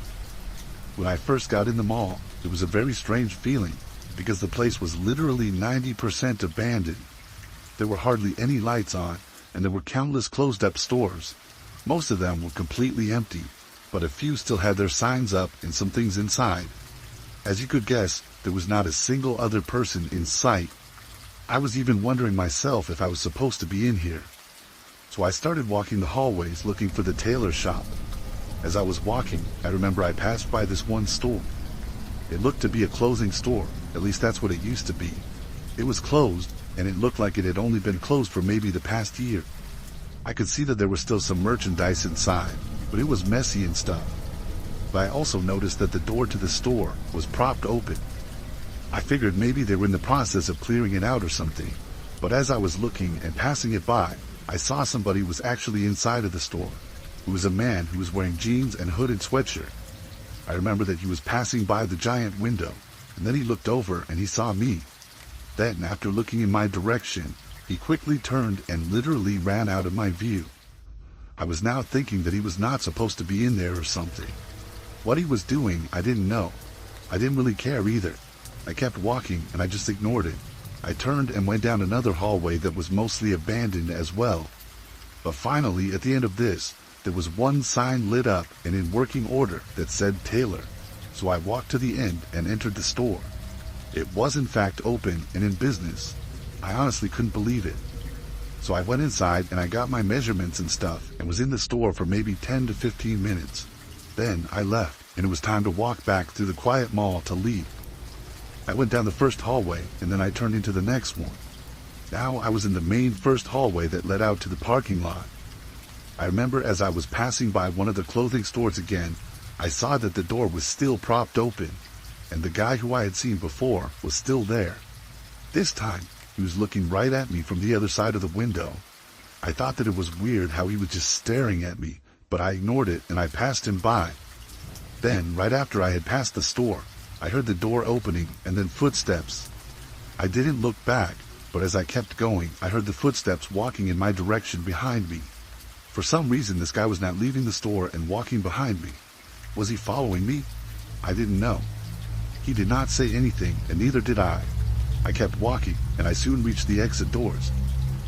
When I first got in the mall, it was a very strange feeling, because the place was literally 90% abandoned. There were hardly any lights on, and there were countless closed-up stores. Most of them were completely empty, but a few still had their signs up and some things inside. As you could guess, there was not a single other person in sight. I was even wondering myself if I was supposed to be in here. So I started walking the hallways looking for the tailor shop. As I was walking, I remember I passed by this one store. It looked to be a clothing store, at least that's what it used to be. It was closed, and it looked like it had only been closed for maybe the past year. I could see that there was still some merchandise inside, but it was messy and stuff. But I also noticed that the door to the store was propped open. I figured maybe they were in the process of clearing it out or something, but as I was looking and passing it by, I saw somebody was actually inside of the store. It was a man who was wearing jeans and hooded sweatshirt. I remember that he was passing by the giant window, and then he looked over and he saw me. Then, after looking in my direction, he quickly turned and literally ran out of my view. I was now thinking that he was not supposed to be in there or something. What he was doing, I didn't know. I didn't really care either. I kept walking and I just ignored it. I turned and went down another hallway that was mostly abandoned as well. But finally, at the end of this, there was one sign lit up and in working order that said Tailor. So I walked to the end and entered the store. It was in fact open and in business. I honestly couldn't believe it. So I went inside and I got my measurements and stuff and was in the store for maybe 10 to 15 minutes. Then I left and it was time to walk back through the quiet mall to leave. I went down the first hallway and then I turned into the next one. Now I was in the main first hallway that led out to the parking lot. I remember as I was passing by one of the clothing stores again, I saw that the door was still propped open, and the guy who I had seen before was still there. This time, he was looking right at me from the other side of the window. I thought that it was weird how he was just staring at me, but I ignored it and I passed him by. Then, right after I had passed the store, I heard the door opening and then footsteps. I didn't look back, but as I kept going, I heard the footsteps walking in my direction behind me. For some reason, this guy was not leaving the store and walking behind me. Was he following me? I didn't know. He did not say anything, and neither did I. I kept walking, and I soon reached the exit doors.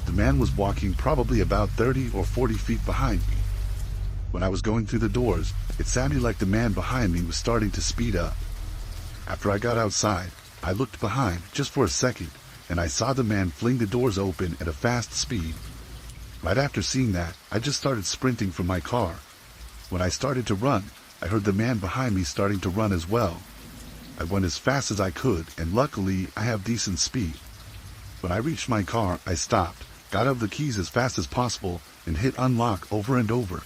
The man was walking probably about 30 or 40 feet behind me. When I was going through the doors, it sounded like the man behind me was starting to speed up. After I got outside, I looked behind just for a second, and I saw the man fling the doors open at a fast speed. Right after seeing that, I just started sprinting from my car. When I started to run, I heard the man behind me starting to run as well. I went as fast as I could, and luckily I have decent speed. When I reached my car, I stopped, got out the keys as fast as possible, and hit unlock over and over.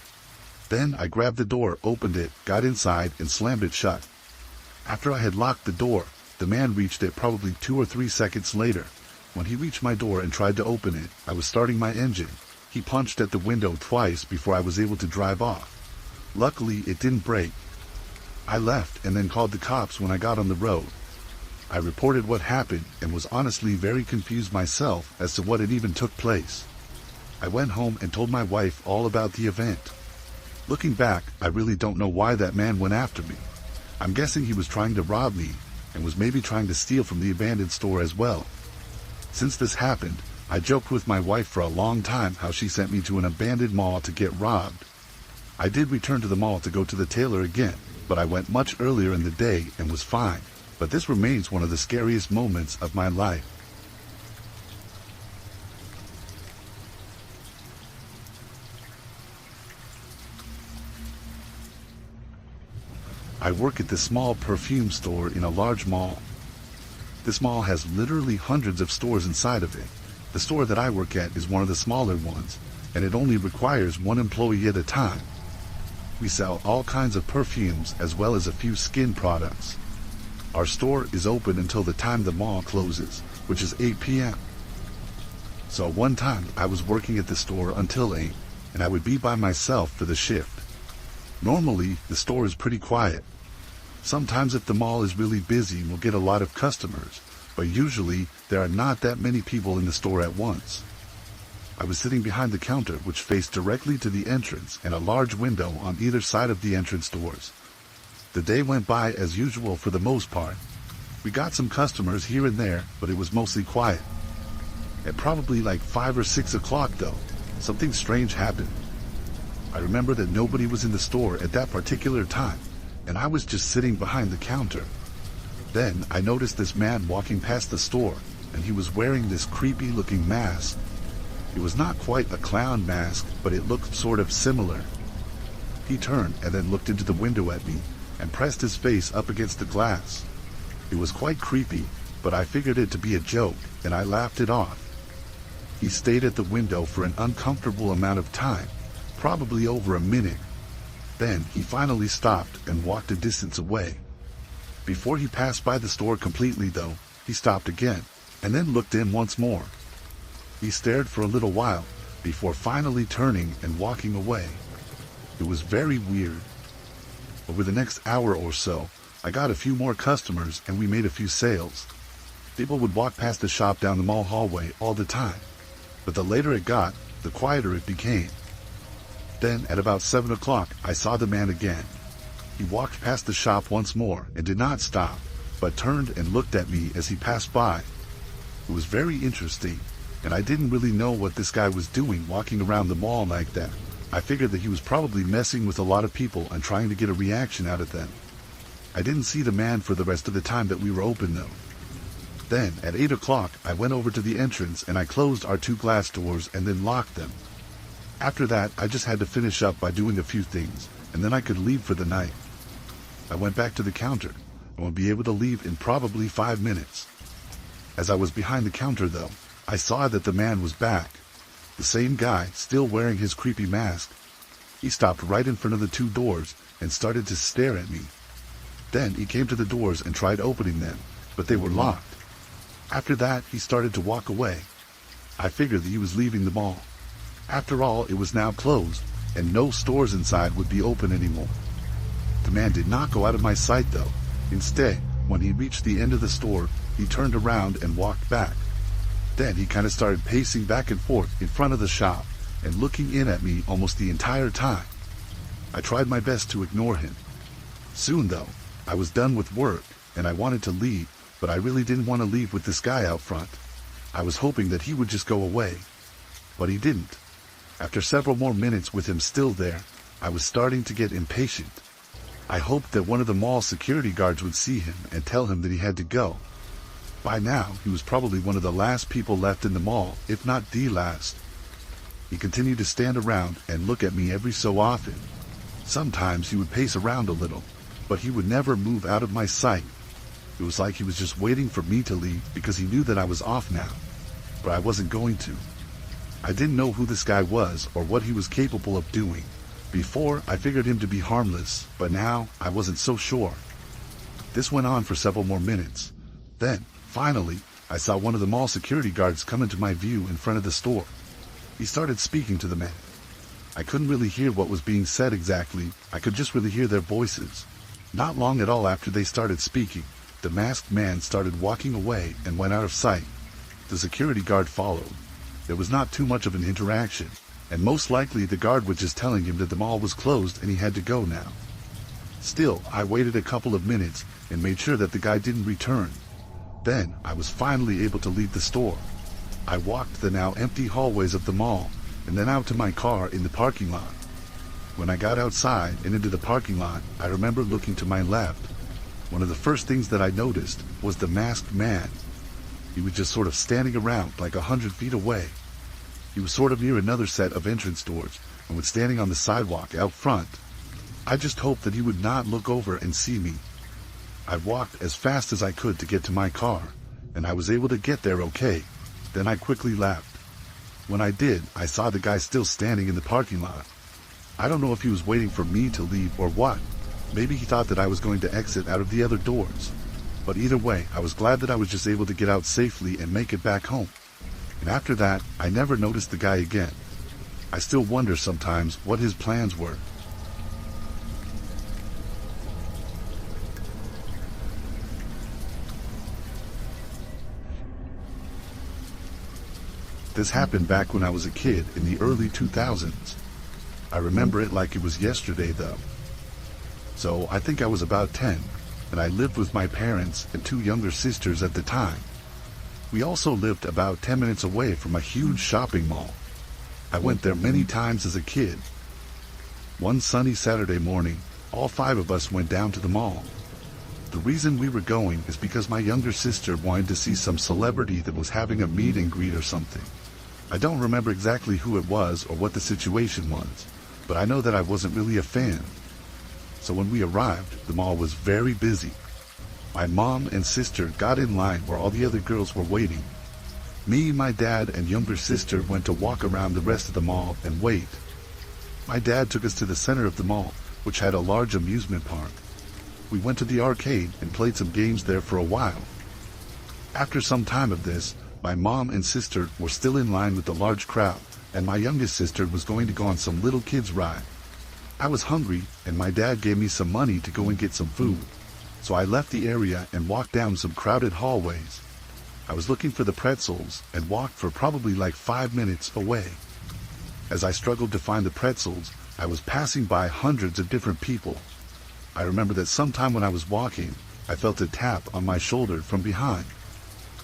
Then I grabbed the door, opened it, got inside, and slammed it shut. After I had locked the door, the man reached it probably 2 or 3 seconds later. When he reached my door and tried to open it, I was starting my engine. He punched at the window twice before I was able to drive off. Luckily, it didn't break. I left and then called the cops when I got on the road. I reported what happened and was honestly very confused myself as to what had even took place. I went home and told my wife all about the event. Looking back, I really don't know why that man went after me. I'm guessing he was trying to rob me and was maybe trying to steal from the abandoned store as well. Since this happened, I joked with my wife for a long time how she sent me to an abandoned mall to get robbed. I did return to the mall to go to the tailor again, but I went much earlier in the day and was fine. But this remains one of the scariest moments of my life. I work at this small perfume store in a large mall. This mall has literally hundreds of stores inside of it. The store that I work at is one of the smaller ones, and it only requires one employee at a time. We sell all kinds of perfumes as well as a few skin products. Our store is open until the time the mall closes, which is 8 p.m. So one time I was working at the store until 8, and I would be by myself for the shift. Normally, the store is pretty quiet. Sometimes if the mall is really busy, we'll get a lot of customers, but usually there are not that many people in the store at once. I was sitting behind the counter, which faced directly to the entrance and a large window on either side of the entrance doors. The day went by as usual for the most part. We got some customers here and there, but it was mostly quiet. At probably like 5 or 6 o'clock though, something strange happened. I remember that nobody was in the store at that particular time, and I was just sitting behind the counter. Then I noticed this man walking past the store, and he was wearing this creepy looking mask. It was not quite a clown mask, but it looked sort of similar. He turned and then looked into the window at me and pressed his face up against the glass. It was quite creepy, but I figured it to be a joke, and I laughed it off. He stayed at the window for an uncomfortable amount of time, probably over a minute. Then he finally stopped and walked a distance away. Before he passed by the store completely though, he stopped again, and then looked in once more. He stared for a little while, before finally turning and walking away. It was very weird. Over the next hour or so, I got a few more customers and we made a few sales. People would walk past the shop down the mall hallway all the time, but the later it got, the quieter it became. Then at about 7 o'clock, I saw the man again. He walked past the shop once more and did not stop, but turned and looked at me as he passed by. It was very interesting, and I didn't really know what this guy was doing walking around the mall like that. I figured that he was probably messing with a lot of people and trying to get a reaction out of them. I didn't see the man for the rest of the time that we were open though. Then at 8 o'clock, I went over to the entrance and I closed our 2 glass doors and then locked them. After that, I just had to finish up by doing a few things, and then I could leave for the night. I went back to the counter and would be able to leave in probably 5 minutes. As I was behind the counter though, I saw that the man was back. The same guy, still wearing his creepy mask. He stopped right in front of the 2 doors and started to stare at me. Then he came to the doors and tried opening them, but they were locked. After that, he started to walk away. I figured that he was leaving the mall. After all, it was now closed, and no stores inside would be open anymore. The man did not go out of my sight though. Instead, when he reached the end of the store, he turned around and walked back. Then he kind of started pacing back and forth in front of the shop and looking in at me almost the entire time. I tried my best to ignore him. Soon though, I was done with work and I wanted to leave, but I really didn't want to leave with this guy out front. I was hoping that he would just go away, but he didn't. After several more minutes with him still there, I was starting to get impatient. I hoped that one of the mall security guards would see him and tell him that he had to go. By now, he was probably one of the last people left in the mall, if not the last. He continued to stand around and look at me every so often. Sometimes he would pace around a little, but he would never move out of my sight. It was like he was just waiting for me to leave because he knew that I was off now, but I wasn't going to. I didn't know who this guy was or what he was capable of doing. Before, I figured him to be harmless, but now I wasn't so sure. This went on for several more minutes. Then, finally, I saw one of the mall security guards come into my view in front of the store. He started speaking to the man. I couldn't really hear what was being said exactly. I could just really hear their voices. Not long at all after they started speaking, the masked man started walking away and went out of sight. The security guard followed. There was not too much of an interaction, and most likely the guard was just telling him that the mall was closed and he had to go now. Still, I waited a couple of minutes and made sure that the guy didn't return. Then, I was finally able to leave the store. I walked the now empty hallways of the mall and then out to my car in the parking lot. When I got outside and into the parking lot, I remember looking to my left. One of the first things that I noticed was the masked man. He was just sort of standing around like 100 feet away. He was sort of near another set of entrance doors and was standing on the sidewalk out front. I just hoped that he would not look over and see me. I walked as fast as I could to get to my car, and I was able to get there okay. Then I quickly left. When I did, I saw the guy still standing in the parking lot. I don't know if he was waiting for me to leave or what. Maybe he thought that I was going to exit out of the other doors. But either way, I was glad that I was just able to get out safely and make it back home. And after that, I never noticed the guy again. I still wonder sometimes what his plans were. This happened back when I was a kid in the early 2000s. I remember it like it was yesterday though. So I think I was about 10, and I lived with my parents and two younger sisters at the time. We also lived about 10 minutes away from a huge shopping mall. I went there many times as a kid. One sunny Saturday morning, all 5 of us went down to the mall. The reason we were going is because my younger sister wanted to see some celebrity that was having a meet and greet or something. I don't remember exactly who it was or what the situation was, but I know that I wasn't really a fan. So when we arrived, the mall was very busy. My mom and sister got in line where all the other girls were waiting. Me, my dad, and younger sister went to walk around the rest of the mall and wait. My dad took us to the center of the mall, which had a large amusement park. We went to the arcade and played some games there for a while. After some time of this, my mom and sister were still in line with the large crowd, and my youngest sister was going to go on some little kids ride. I was hungry, and my dad gave me some money to go and get some food. So I left the area and walked down some crowded hallways. I was looking for the pretzels and walked for probably like 5 minutes away. As I struggled to find the pretzels, I was passing by hundreds of different people. I remember that sometime when I was walking, I felt a tap on my shoulder from behind.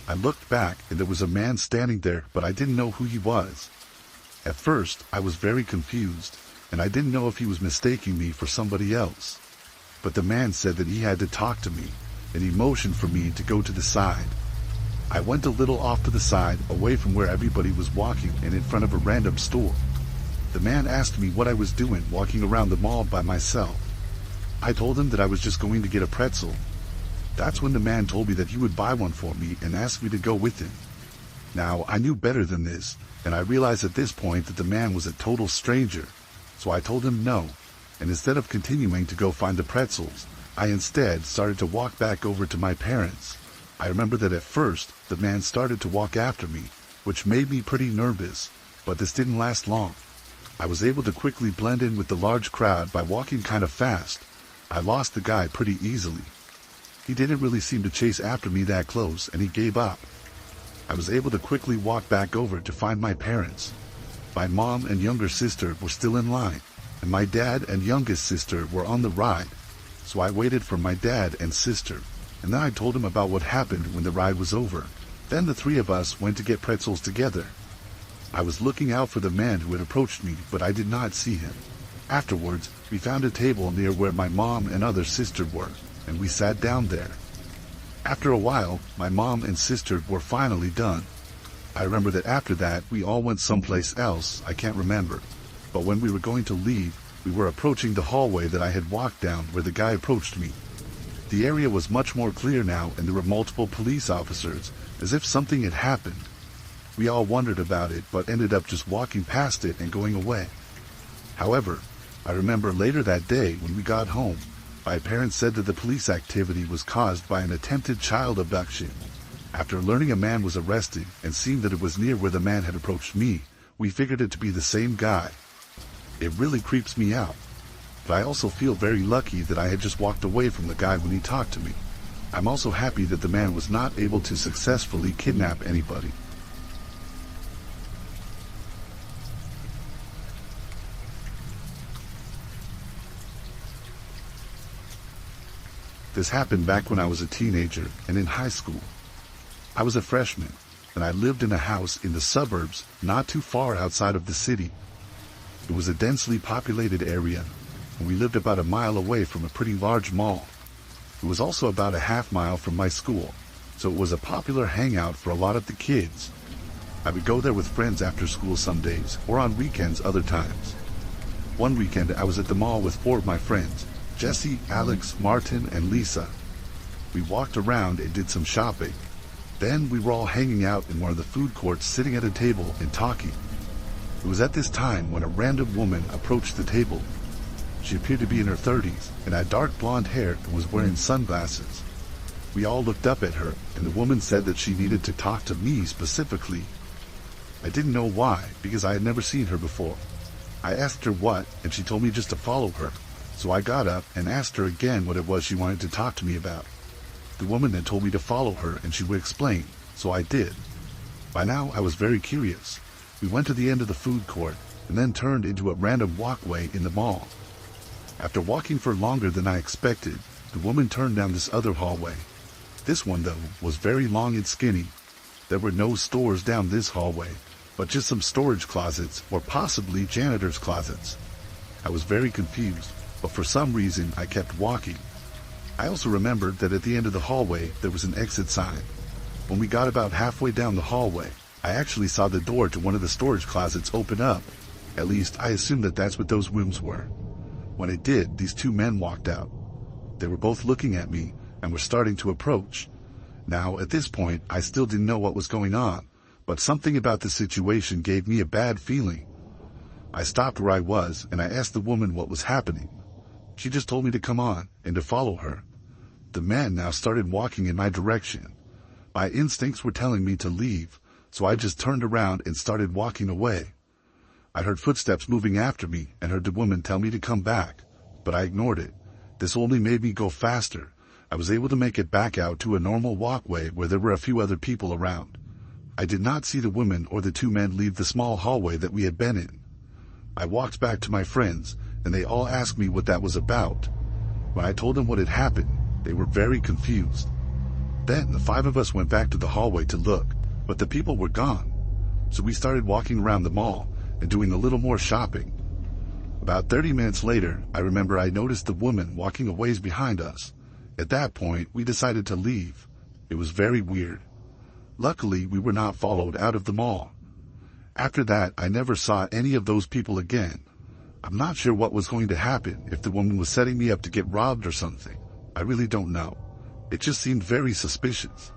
I looked back and there was a man standing there, but I didn't know who he was. At first, I was very confused, and I didn't know if he was mistaking me for somebody else. But the man said that he had to talk to me, and he motioned for me to go to the side. I went a little off to the side, away from where everybody was walking and in front of a random store. The man asked me what I was doing walking around the mall by myself. I told him that I was just going to get a pretzel. That's when the man told me that he would buy one for me and asked me to go with him. Now, I knew better than this, and I realized at this point that the man was a total stranger. So I told him no, and instead of continuing to go find the pretzels, I instead started to walk back over to my parents. I remember that at first, the man started to walk after me, which made me pretty nervous, but this didn't last long. I was able to quickly blend in with the large crowd by walking kind of fast. I lost the guy pretty easily. He didn't really seem to chase after me that close, and he gave up. I was able to quickly walk back over to find my parents. My mom and younger sister were still in line, and my dad and youngest sister were on the ride. So I waited for my dad and sister, and then I told them about what happened when the ride was over. Then the 3 of us went to get pretzels together. I was looking out for the man who had approached me, but I did not see him. Afterwards, we found a table near where my mom and other sister were, and we sat down there. After a while, my mom and sister were finally done. I remember that after that, we all went someplace else, I can't remember. But when we were going to leave, we were approaching the hallway that I had walked down where the guy approached me. The area was much more clear now, and there were multiple police officers, as if something had happened. We all wondered about it, but ended up just walking past it and going away. However, I remember later that day when we got home, my parents said that the police activity was caused by an attempted child abduction. After learning a man was arrested and seeing that it was near where the man had approached me, we figured it to be the same guy. It really creeps me out, but I also feel very lucky that I had just walked away from the guy when he talked to me. I'm also happy that the man was not able to successfully kidnap anybody. This happened back when I was a teenager and in high school. I was a freshman, and I lived in a house in the suburbs not too far outside of the city. It was a densely populated area, and we lived about a mile away from a pretty large mall. It was also about a half mile from my school, so it was a popular hangout for a lot of the kids. I would go there with friends after school some days, or on weekends other times. One weekend I was at the mall with 4 of my friends, Jesse, Alex, Martin, and Lisa. We walked around and did some shopping. Then we were all hanging out in one of the food courts, sitting at a table and talking. It was at this time when a random woman approached the table. She appeared to be in her 30s and had dark blonde hair and was wearing sunglasses. We all looked up at her, and the woman said that she needed to talk to me specifically. I didn't know why, because I had never seen her before. I asked her what, and she told me just to follow her. So I got up and asked her again what it was she wanted to talk to me about. The woman then told me to follow her and she would explain, so I did. By now I was very curious. We went to the end of the food court and then turned into a random walkway in the mall. After walking for longer than I expected, the woman turned down this other hallway. This one, though, was very long and skinny. There were no stores down this hallway, but just some storage closets or possibly janitor's closets. I was very confused, but for some reason I kept walking. I also remembered that at the end of the hallway there was an exit sign. When we got about halfway down the hallway, I actually saw the door to one of the storage closets open up. At least I assumed that that's what those rooms were. When it did, these 2 men walked out. They were both looking at me and were starting to approach. Now, at this point, I still didn't know what was going on, but something about the situation gave me a bad feeling. I stopped where I was and I asked the woman what was happening. She just told me to come on and to follow her. The men now started walking in my direction. My instincts were telling me to leave, so I just turned around and started walking away. I heard footsteps moving after me and heard the woman tell me to come back, but I ignored it. This only made me go faster. I was able to make it back out to a normal walkway where there were a few other people around. I did not see the woman or the 2 men leave the small hallway that we had been in. I walked back to my friends, and they all asked me what that was about. When I told them what had happened, they were very confused. Then the 5 of us went back to the hallway to look, but the people were gone. So we started walking around the mall and doing a little more shopping. About 30 minutes later, I remember I noticed the woman walking a ways behind us. At that point, we decided to leave. It was very weird. Luckily, we were not followed out of the mall. After that, I never saw any of those people again. I'm not sure what was going to happen, if the woman was setting me up to get robbed or something. I really don't know. It just seemed very suspicious.